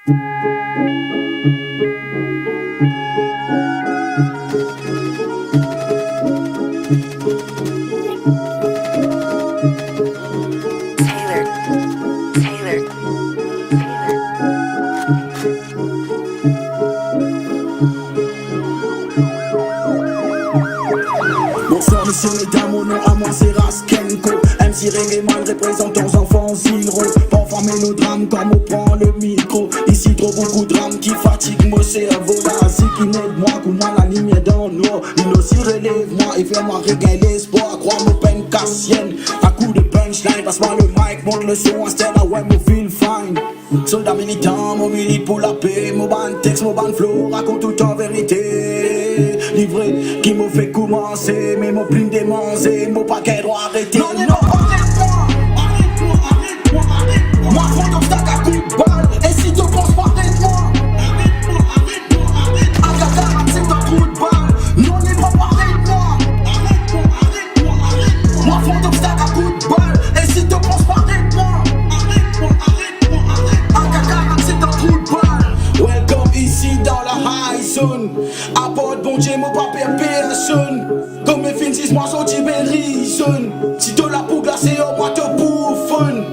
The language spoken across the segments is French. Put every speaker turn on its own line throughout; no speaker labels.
Bonsoir messieurs, mesdames, mon nom à moi c'est Raskenko. MC Reggae Man représentant enfants zéro. Pas enfermer nos drames comme on prend le micro. Ici trop beaucoup de drames qui fatiguent mon cerveau. Là, c'est qui n'aide moi, qu'on a la lumière dans l'eau. Il aussi relève-moi et fais-moi regagner l'espoir. Crois mon peine cassienne, à coup de punchline. Passe-moi le mic, monte le son, instead I ouais me feel fine. Soldat militant, mon milite pour la paix. Mon ban texte, mon ban flow, raconte tout en vérité. Livré qui m'a fait commencer, mais mon plume démancé, mon paquet doit arrêter. Non, arrête-moi, arrête-moi, arrête-moi. Moi, front d'obstacle à coup de balle. Et si tu penses pas, arrête-moi. Arrête-moi, arrête-moi, arrête-moi. À c'est un coup de balle. Non, arrête-moi. Arrête-moi, arrêtez-moi, arrête-moi. Moi, front d'obstacle à coup de balle. Et si tu penses pas, arrête-moi. Arrête-moi, arrête-moi, arrête-moi. C'est un coup de balle. Welcome ici dans la high zone. Apporte bon Dieu, mon pas personne. Comme mes fins, si moi sorti berison. Si tu la pour glacer, au moins te bouffonne.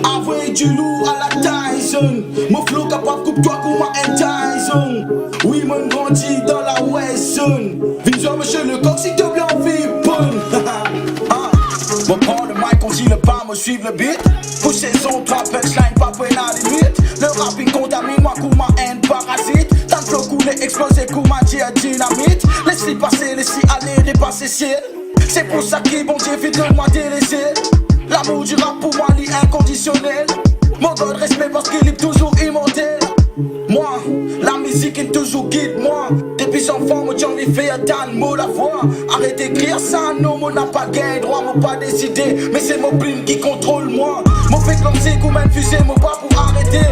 Avec du lourd à la Tyson. Mon flow capable coupe toi comme un Tyson. Oui, mon grandi dans la West Zone. Viens monsieur le coq si tu bien vipon. Mon prend le mic, on dit le pas, me suivre le beat. Pousser son trap, punchline, pas près la limite. Le rapping contamine, moi comme ma haine parasite. Tant de flow couler, exploser comme ma dynamite. Laisse-les passer, laisse-les aller, dépasser ciel. C'est pour ça que bon Dieu fait de moi délaisser. L'amour du rap pour moi, l'est inconditionnel. Mon God respect parce qu'il est toujours immortel. Moi, la musique est toujours guide moi. Depuis enfant, moi j'en ai fait un mot la voix. Arrête d'écrire ça, non, moi n'a pas gain droit, moi pas décidé. Mais c'est mon plume qui contrôle moi. Mon fait comme c'est comme une fusée, moi pas pour arrêter.